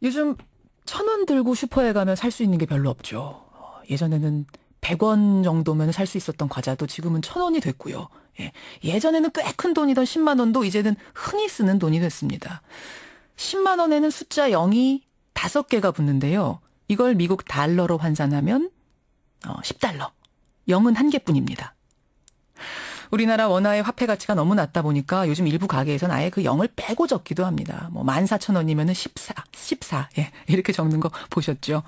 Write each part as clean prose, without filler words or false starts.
요즘 1,000원 들고 슈퍼에 가면 살 수 있는 게 별로 없죠. 예전에는 100원 정도면 살 수 있었던 과자도 지금은 1,000원이 됐고요. 예. 예전에는 꽤 큰 돈이던 10만 원도 이제는 흔히 쓰는 돈이 됐습니다. 10만 원에는 숫자 0이 5개가 붙는데요. 이걸 미국 달러로 환산하면 10달러. 0은 1개뿐입니다. 우리나라 원화의 화폐 가치가 너무 낮다 보니까 요즘 일부 가게에서는 아예 그 0을 빼고 적기도 합니다. 뭐 14,000원이면은 14. 예, 이렇게 적는 거 보셨죠?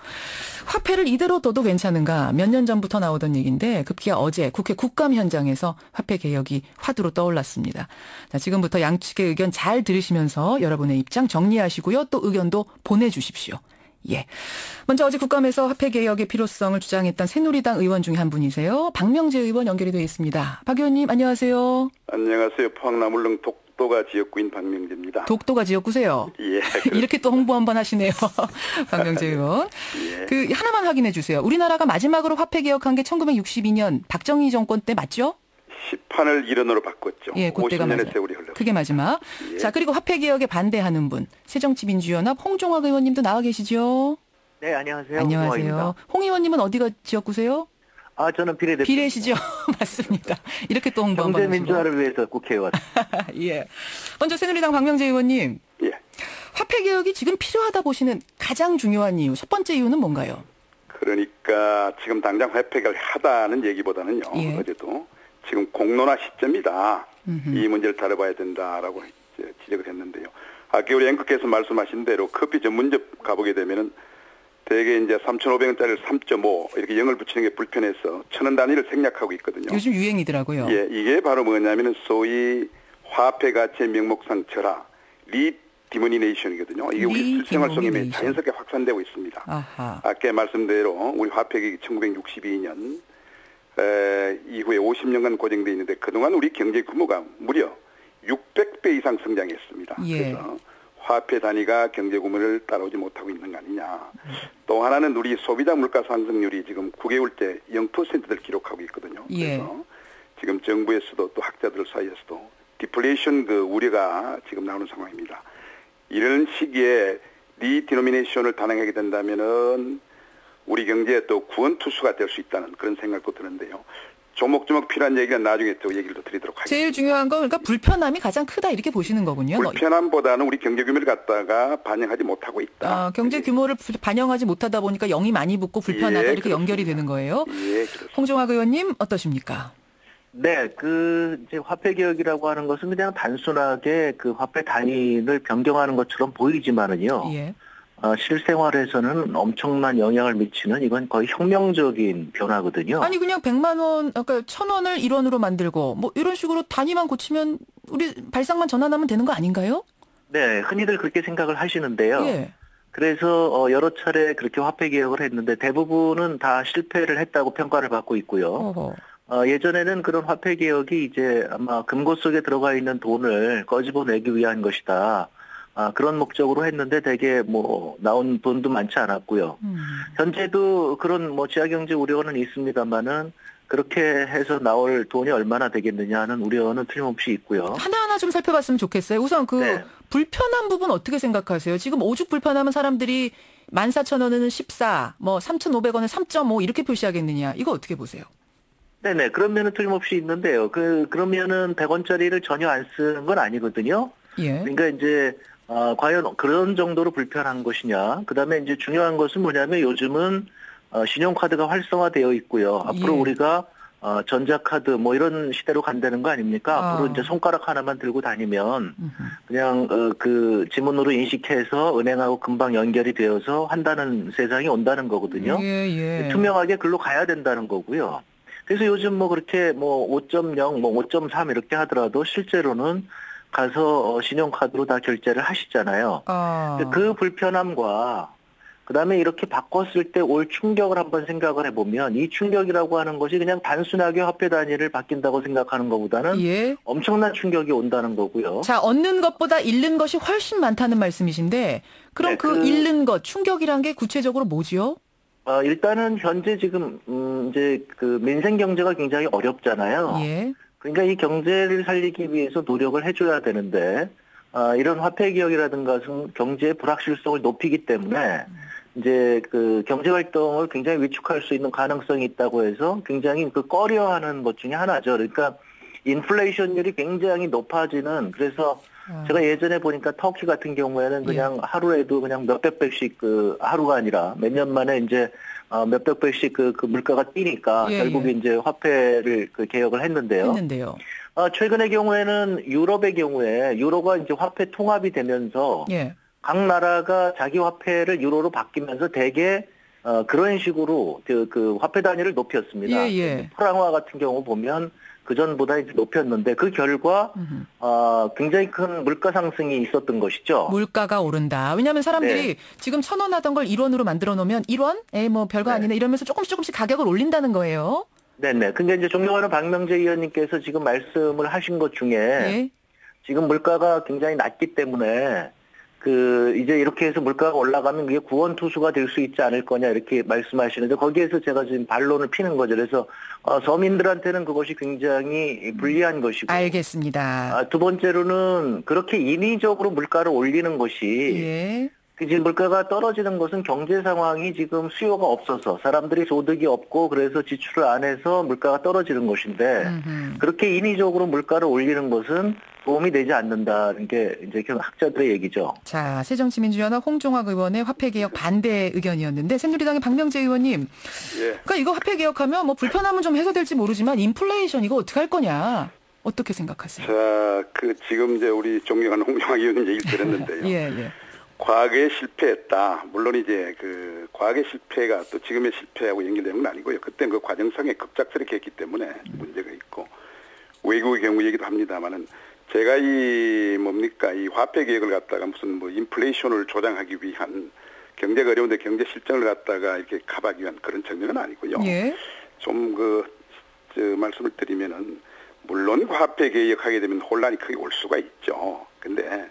화폐를 이대로 둬도 괜찮은가? 몇 년 전부터 나오던 얘기인데 급기야 어제 국회 국감 현장에서 화폐 개혁이 화두로 떠올랐습니다. 자, 지금부터 양측의 의견 잘 들으시면서 여러분의 입장 정리하시고요. 또 의견도 보내주십시오. 예. 먼저 어제 국감에서 화폐 개혁의 필요성을 주장했던 새누리당 의원 중에 한 분이세요. 박명재 의원 연결이 되어 있습니다. 박 의원님 안녕하세요. 안녕하세요. 포항나물릉 독도가 지역구인 박명재입니다. 독도가 지역구세요? 예. 이렇게 또 홍보 한번 하시네요. 박명재 의원. 예. 그 하나만 확인해 주세요. 우리나라가 마지막으로 화폐 개혁한 게 1962년 박정희 정권 때 맞죠? 시판을 일원으로 바꿨죠. 예, 그때가 50년의 세월이 흘렀어요. 그게 마지막. 예. 자, 그리고 화폐 개혁에 반대하는 분. 새정치민주연합 홍종학 의원님도 나와 계시죠? 네, 안녕하세요. 안녕하세요. 홍 의원님은 어디가 지역구세요? 저는 비례대표. 비례시죠? 맞습니다. 이렇게 또 홍보 한번 경제 민주화를 위해서 국회의원. 예. 먼저 새누리당 박명재 의원님. 예. 화폐 개혁이 지금 필요하다 보시는 가장 중요한 이유, 첫 번째 이유는 뭔가요? 그러니까 지금 당장 회폐를 하다는 얘기보다는요. 예. 어제도 지금 공론화 시점이다. 이 문제를 다뤄봐야 된다라고 지적을 했는데요. 아까 우리 앵커께서 말씀하신 대로 커피 전문점 가보게 되면은 대개 이제 3,500원짜리를 3.5 이렇게 0을 붙이는 게 불편해서 1,000원 단위를 생략하고 있거든요. 요즘 유행이더라고요. 예, 이게 바로 뭐냐면은 소위 화폐 가치의 명목상 절하, 리디모니네이션이거든요. 이게 우리 생활 속에 자연스럽게 확산되고 있습니다. 아하. 아까 말씀대로 우리 화폐계획이 1962년 이후에 50년간 고정되어 있는데 그동안 우리 경제 규모가 무려 600배 이상 성장했습니다. 예. 그래서 화폐 단위가 경제 규모를 따라오지 못하고 있는 거 아니냐. 또 하나는 우리 소비자 물가 상승률이 지금 9개월째 0%를 기록하고 있거든요. 예. 그래서 지금 정부에서도 또 학자들 사이에서도 디플레이션 그 우려가 지금 나오는 상황입니다. 이런 시기에 리디노미네이션을 단행하게 된다면은 우리 경제에 또 구원투수가 될 수 있다는 그런 생각도 드는데요. 조목조목 필요한 얘기는 나중에 또 얘기를 더 드리도록 하겠습니다. 제일 중요한 건 그러니까 불편함이 가장 크다 이렇게 보시는 거군요. 불편함보다는 우리 경제 규모를 갖다가 반영하지 못하고 있다. 경제 규모를 반영하지 못하다 보니까 0이 많이 붙고 불편하다 예, 이렇게 그렇습니다. 연결이 되는 거예요. 예, 그렇습니다. 홍종학 의원님 어떠십니까? 네, 이제 화폐 개혁이라고 하는 것은 그냥 단순하게 그 화폐 단위를 변경하는 것처럼 보이지만은요. 예. 실생활에서는 엄청난 영향을 미치는 이건 거의 혁명적인 변화거든요. 아니 그냥 100만 원, 그러니까 1,000원을 1원으로 만들고 뭐 이런 식으로 단위만 고치면 우리 발상만 전환하면 되는 거 아닌가요? 네, 흔히들 그렇게 생각을 하시는데요. 예. 그래서 여러 차례 그렇게 화폐 개혁을 했는데 대부분은 다 실패를 했다고 평가를 받고 있고요. 어허. 예전에는 그런 화폐 개혁이 이제 아마 금고 속에 들어가 있는 돈을 꺼집어내기 위한 것이다. 그런 목적으로 했는데 되게 뭐 나온 돈도 많지 않았고요. 현재도 그런 뭐 지하경제 우려는 있습니다만은 그렇게 해서 나올 돈이 얼마나 되겠느냐 하는 우려는 틀림없이 있고요. 하나하나 좀 살펴봤으면 좋겠어요. 우선 네. 불편한 부분 어떻게 생각하세요? 지금 오죽 불편하면 사람들이 14,000원에는 14, 뭐 3,500원에 3.5 이렇게 표시하겠느냐. 이거 어떻게 보세요? 네네. 그런 면은 틀림없이 있는데요. 그러면은 100원짜리를 전혀 안 쓰는 건 아니거든요. 예. 그러니까 이제 과연 그런 정도로 불편한 것이냐. 그다음에 이제 중요한 것은 뭐냐면 요즘은 신용카드가 활성화되어 있고요. 앞으로 예. 우리가 전자카드 뭐 이런 시대로 간다는 거 아닙니까? 앞으로 이제 손가락 하나만 들고 다니면 그냥 그 지문으로 인식해서 은행하고 금방 연결이 되어서 한다는 세상이 온다는 거거든요. 예. 투명하게 글로 가야 된다는 거고요. 그래서 요즘 뭐 그렇게 뭐 5.0, 뭐 5.3 이렇게 하더라도 실제로는 가서 신용카드로 다 결제를 하시잖아요. 그 불편함과 그다음에 이렇게 바꿨을 때 올 충격을 한번 생각을 해보면 이 충격이라고 하는 것이 그냥 단순하게 화폐 단위를 바뀐다고 생각하는 것보다는 예. 엄청난 충격이 온다는 거고요. 자, 얻는 것보다 잃는 것이 훨씬 많다는 말씀이신데 그럼 네, 그 잃는 것, 충격이란 게 구체적으로 뭐지요? 일단은 현재 지금 이제 그 민생 경제가 굉장히 어렵잖아요. 예. 그러니까 이 경제를 살리기 위해서 노력을 해줘야 되는데 이런 화폐 개혁이라든가 경제의 불확실성을 높이기 때문에 이제 그 경제 활동을 굉장히 위축할 수 있는 가능성이 있다고 해서 굉장히 그 꺼려하는 것 중에 하나죠. 그러니까 인플레이션율이 굉장히 높아지는, 그래서 제가 예전에 보니까 터키 같은 경우에는 그냥 하루에도 그냥 몇백 배씩 그 하루가 아니라 몇 년 만에 이제 몇백 배씩 그 물가가 뛰니까 결국에 이제 화폐를 그 개혁을 했는데요. 최근의 경우에는 유럽의 경우에 유로가 이제 화폐 통합이 되면서 각 나라가 자기 화폐를 유로로 바뀌면서 대개 그런 식으로 그 화폐 단위를 높였습니다. 프랑화 같은 경우 보면 그 전보다 이제 높였는데 그 결과 굉장히 큰 물가 상승이 있었던 것이죠. 물가가 오른다. 왜냐하면 사람들이 지금 1,000원 하던 걸 1원으로 만들어 놓으면 1원? 에이 뭐 별거 아니네 이러면서 조금씩 가격을 올린다는 거예요. 네네. 근데 이제 존경하는 박명재 의원님께서 지금 말씀을 하신 것 중에 지금 물가가 굉장히 낮기 때문에 이제 이렇게 해서 물가가 올라가면 그게 구원투수가 될 수 있지 않을 거냐 이렇게 말씀하시는데 거기에서 제가 지금 반론을 피는 거죠. 그래서 서민들한테는 그것이 굉장히 불리한 것이고. 알겠습니다. 두 번째로는 그렇게 인위적으로 물가를 올리는 것이 지금 물가가 떨어지는 것은 경제 상황이 지금 수요가 없어서 사람들이 소득이 없고 그래서 지출을 안 해서 물가가 떨어지는 것인데 그렇게 인위적으로 물가를 올리는 것은 도움이 되지 않는다는 게 이제 학자들의 얘기죠. 자, 새정치민주연합 홍종학 의원의 화폐개혁 반대 의견이었는데 새누리당의 박명재 의원님. 그러니까 이거 화폐개혁하면 뭐 불편함은 좀 해소될지 모르지만 인플레이션 이거 어떻게 할 거냐. 어떻게 생각하세요? 자, 지금 이제 우리 존경하는 홍종학 의원님 얘기를 들었는데요. 과거에 실패했다. 물론 이제 과거의 실패가 또 지금의 실패하고 연결되는 건 아니고요. 그때는 그 과정상에 급작스럽게 했기 때문에 문제가 있고 외국의 경우 얘기도 합니다만은 제가 이 화폐 개혁을 갖다가 무슨 인플레이션을 조장하기 위한 경제가 어려운데 경제 실정을 갖다가 이렇게 커버하기 위한 그런 측면은 아니고요. 좀 말씀을 드리면은 물론 화폐 개혁하게 되면 혼란이 크게 올 수가 있죠. 근데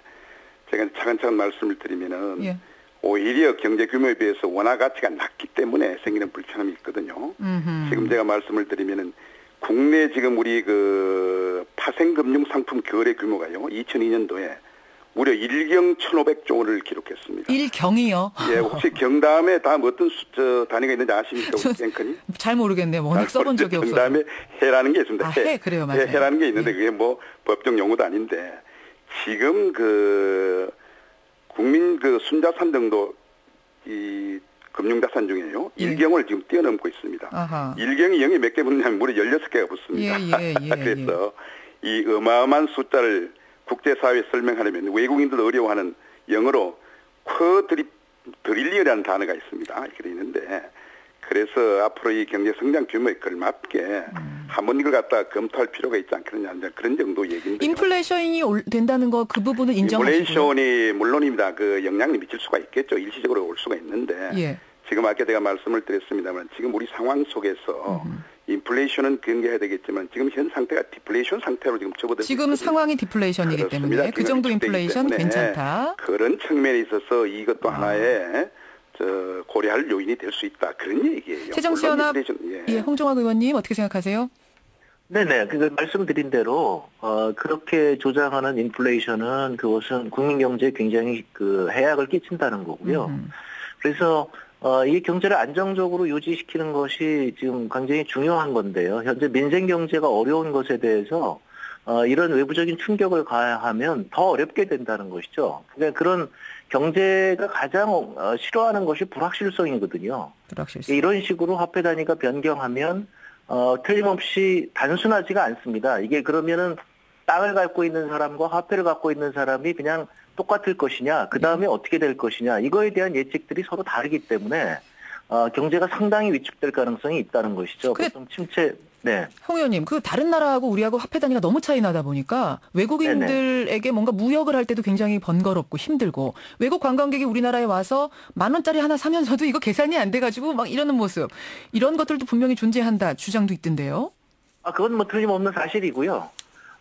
제가 차근차근 말씀을 드리면은 오히려 경제 규모에 비해서 원화 가치가 낮기 때문에 생기는 불편함이 있거든요. 지금 제가 말씀을 드리면은 국내 지금 우리 파생금융 상품 거래 규모가요 2002년도에 무려 1경 1,500조 원을 기록했습니다. 1경이요? 혹시 경 다음에 다음 어떤 단위가 있는지 아십니까? 뱅크님? 잘 모르겠네요. 워낙 써본 적이 없어서. 경 다음에 해라는 게 있습니다. 해, 그래요, 맞아요. 해라는 게 있는데 그게 법적 용어도 아닌데 지금 국민 순자산 정도 이 금융자산 중에요. 1경을 지금 뛰어넘고 있습니다. 1경이 0이 몇 개 붙냐면 무려 16개가 붙습니다. 그래서 이 어마어마한 숫자를 국제사회에 설명하려면 외국인들도 어려워하는 영어로 쿼드릴리언이라는 단어가 있습니다. 이렇게 되어 있는데 그래서 앞으로 이 경제 성장 규모에 걸맞게 한번 이걸 갖다 검토할 필요가 있지 않겠느냐 그런 정도 얘기인데. 인플레이션이 된다는 거 그 부분은 인정하시고요. 인플레이션이 물론입니다. 영향이 미칠 수가 있겠죠. 일시적으로 올 수가 있는데 지금 아까 제가 말씀을 드렸습니다만 지금 우리 상황 속에서 인플레이션은 경계해야 되겠지만 지금 현 상태가 디플레이션 상태로 지금 접어들고 지금 상황이 디플레이션이기 때문에 그 정도 인플레이션 괜찮다. 그런 측면에 있어서 이것도 하나의 고려할 요인이 될 수 있다. 그런 얘기예요. 새정치연합 홍종학 의원님 어떻게 생각하세요? 네네. 말씀드린 대로 그렇게 조장하는 인플레이션은 그것은 국민 경제에 굉장히 해악을 끼친다는 거고요. 그래서 이 경제를 안정적으로 유지시키는 것이 지금 굉장히 중요한 건데요. 현재 민생 경제가 어려운 것에 대해서 이런 외부적인 충격을 가하면 더 어렵게 된다는 것이죠. 그러니까 그런 경제가 가장 싫어하는 것이 불확실성이거든요. 이런 식으로 화폐 단위가 변경하면 틀림없이 단순하지가 않습니다. 이게 그러면은 땅을 갖고 있는 사람과 화폐를 갖고 있는 사람이 그냥 똑같을 것이냐, 그 다음에 어떻게 될 것이냐, 이거에 대한 예측들이 서로 다르기 때문에 경제가 상당히 위축될 가능성이 있다는 것이죠. 보통 침체. 홍 의원님, 다른 나라하고 우리하고 화폐 단위가 너무 차이 나다 보니까 외국인들에게 뭔가 무역을 할 때도 굉장히 번거롭고 힘들고 외국 관광객이 우리나라에 와서 10,000원짜리 하나 사면서도 이거 계산이 안 돼가지고 막 이러는 모습, 이런 것들도 분명히 존재한다 주장도 있던데요. 그건 틀림없는 사실이고요.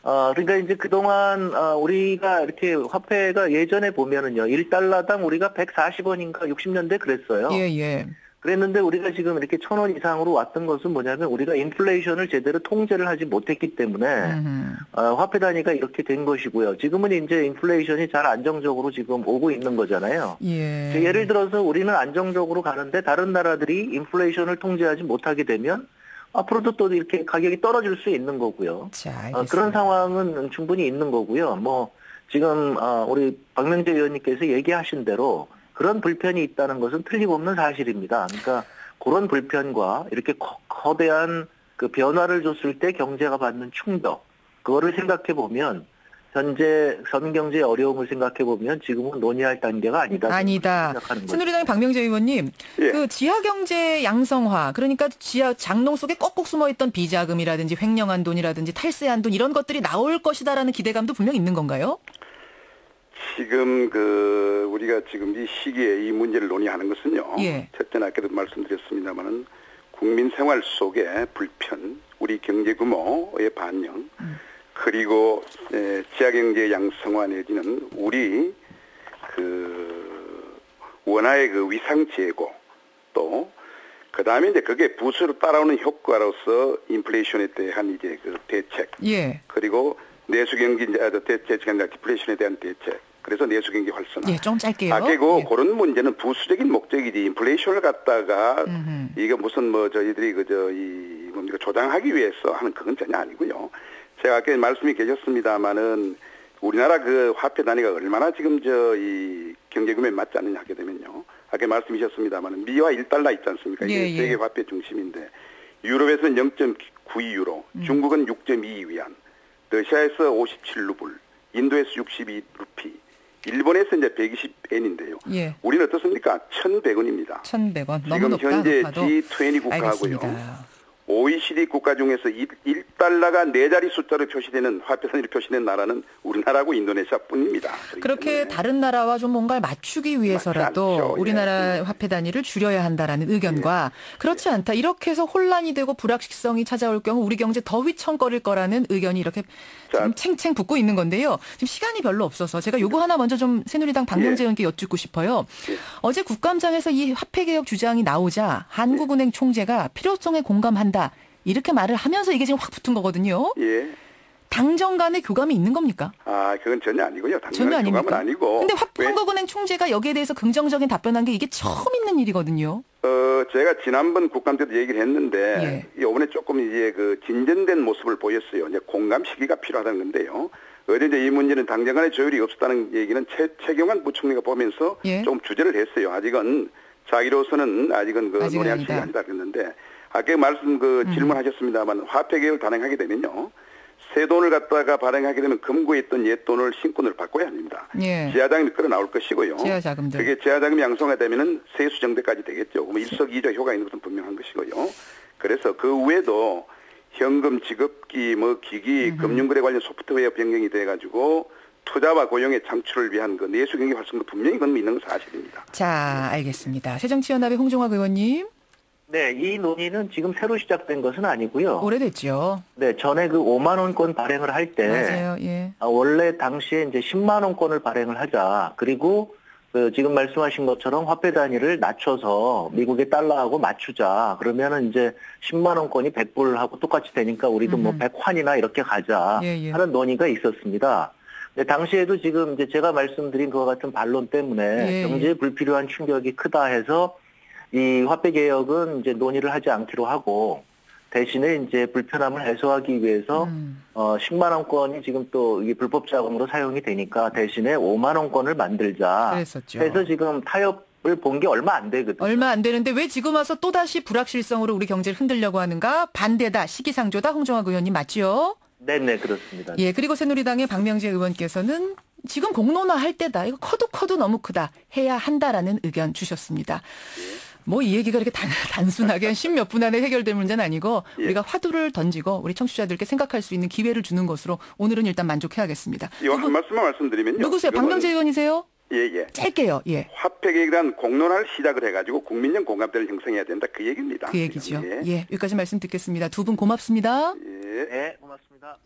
그러니까 이제 그동안 우리가 이렇게 화폐가 예전에 보면은요, 1달러당 우리가 140원인가 60년대 그랬어요. 그랬는데 우리가 지금 이렇게 1,000원 이상으로 왔던 것은 뭐냐면 우리가 인플레이션을 제대로 통제를 하지 못했기 때문에 화폐 단위가 이렇게 된 것이고요. 지금은 이제 인플레이션이 잘 안정적으로 지금 오고 있는 거잖아요. 예. 예를 들어서 우리는 안정적으로 가는데 다른 나라들이 인플레이션을 통제하지 못하게 되면 앞으로도 또 이렇게 가격이 떨어질 수 있는 거고요. 자, 그런 상황은 충분히 있는 거고요. 뭐 지금 우리 박명재 의원님께서 얘기하신 대로 그런 불편이 있다는 것은 틀림없는 사실입니다. 그러니까 그런 불편과 이렇게 거대한 그 변화를 줬을 때 경제가 받는 충격, 그거를 생각해 보면 현재 서민 경제의 어려움을 생각해 보면 지금은 논의할 단계가 아니다. 새누리당의 박명재 의원님, 예. 그 지하 경제 양성화, 그러니까 지하 장롱 속에 꼭꼭 숨어있던 비자금이라든지 횡령한 돈이라든지 탈세한 돈 이런 것들이 나올 것이다라는 기대감도 분명 있는 건가요? 지금 우리가 지금 이 시기에 이 문제를 논의하는 것은요. 예. 첫째는 아까도 말씀드렸습니다만은 국민 생활 속의 불편, 우리 경제 규모의 반영, 그리고 지하경제 양성화 내지는 우리 원화의 위상 제고, 또 그다음에 이제 그게 부수로 따라오는 효과로서 인플레이션에 대한 이제 대책, 예. 그리고 내수경기 대책이 아니라 디플레이션에 대한 대책. 그래서 내수경기 활성화. 예, 좀 짧게요. 예. 그런 문제는 부수적인 목적이지 인플레이션을 갖다가 이게 무슨 저희들이 조장하기 위해서 하는 그건 전혀 아니고요. 제가 아까 말씀이 계셨습니다만은 우리나라 화폐 단위가 얼마나 지금 이 경제 규모에 맞지 않느냐 하게 되면요. 아까 말씀이셨습니다만은 미화 1달러 있지 않습니까? 이게 세계 화폐 중심인데 유럽에서는 0.92유로, 중국은 6.22위안, 러시아에서 57루블, 인도에서 62루피, 일본에서 이제 120엔인데요. 예. 우리는 어떻습니까? 1,100원입니다. 1,100원. 너무 높다. 지금 현재 높아도. G20 국가하고요. 알겠습니다. OECD 국가 중에서 1달러가 4자리 숫자로 표시되는 화폐 단위로 표시된 나라는 우리나라하고 인도네시아뿐입니다. 그렇게 다른 나라와 좀 뭔가를 맞추기 위해서라도 우리나라 예. 화폐 단위를 줄여야 한다라는 의견과 그렇지 않다. 이렇게 해서 혼란이 되고 불확실성이 찾아올 경우 우리 경제 더 휘청거릴 거라는 의견이 이렇게 지금 챙챙 붙고 있는 건데요. 지금 시간이 별로 없어서 제가 요거 하나 먼저 좀 새누리당 박명재 의원께 여쭙고 싶어요. 어제 국감장에서 이 화폐개혁 주장이 나오자 한국은행 총재가 필요성에 공감한다. 이렇게 말을 하면서 이게 지금 확 붙은 거거든요. 예. 당정 간의 교감이 있는 겁니까? 그건 전혀 아니고요. 전혀 아닙니까? 교감은 아니고. 근데 한국은행 총재가 여기에 대해서 긍정적인 답변한 게 이게 처음 있는 일이거든요. 제가 지난번 국감 때도 얘기를 했는데 이번에 조금 이제 진전된 모습을 보였어요. 이제 공감 시기가 필요하다는 건데요. 어제 이제 이 문제는 당정 간의 조율이 없었다는 얘기는 최경환 부총리가 보면서 좀 주제를 했어요. 아직은 자기로서는 아직은 논의할 시기가 아니다 그랬는데 아까 질문하셨습니다만 화폐 개혁을 단행하게 되면요. 새 돈을 갖다가 발행하게 되면 금고에 있던 옛 돈을 신권으로 바꿔야 합니다. 지하자금이 끌어나올 것이고요. 지하자금들. 그게 지하자금이 양성화 되면은 세수 정대까지 되겠죠. 그럼 일석이조 효과 있는 것은 분명한 것이고요. 그래서 그 외에도 현금 지급기, 기기, 금융거래 관련 소프트웨어 변경이 돼가지고 투자와 고용의 창출을 위한 내수경기 활성도 분명히 그건 있는 건 사실입니다. 자, 알겠습니다. 새정치연합의 홍종학 의원님. 네, 이 논의는 지금 새로 시작된 것은 아니고요. 오래됐죠. 네, 전에 5만 원권 발행을 할 때 맞아요. 예. 원래 당시에 이제 10만 원권을 발행을 하자. 그리고 지금 말씀하신 것처럼 화폐 단위를 낮춰서 미국의 달러하고 맞추자. 그러면은 이제 10만 원권이 100불하고 똑같이 되니까 우리도 100환이나 이렇게 가자 하는 논의가 있었습니다. 근데 당시에도 지금 이제 제가 말씀드린 그와 같은 반론 때문에 경제에 불필요한 충격이 크다 해서 이 화폐 개혁은 이제 논의를 하지 않기로 하고 대신에 이제 불편함을 해소하기 위해서 10만 원권이 지금 또 이게 불법 자금으로 사용이 되니까 대신에 5만 원권을 만들자. 그랬었죠. 그래서 지금 타협을 본 게 얼마 안 되거든요. 얼마 안 되는데 왜 지금 와서 또다시 불확실성으로 우리 경제를 흔들려고 하는가? 반대다, 시기상조다. 홍종학 의원님 맞죠? 네네, 그렇습니다. 예, 그리고 새누리당의 박명재 의원께서는 지금 공론화할 때다. 이거 커도 너무 크다. 해야 한다라는 의견 주셨습니다. 이 얘기가 이렇게 단순하게 10몇 분 안에 해결될 문제는 아니고 우리가 화두를 던지고 우리 청취자들께 생각할 수 있는 기회를 주는 것으로 오늘은 일단 만족해야겠습니다. 한 말씀만 말씀드리면요. 누구세요? 박명재 의원이세요? 예. 짧게요. 예. 화폐 개혁이란 공론화를 시작을 해가지고 국민적 공감대를 형성해야 된다. 그 얘기입니다. 그 얘기죠. 예. 여기까지 말씀 듣겠습니다. 두 분 고맙습니다. 네, 고맙습니다.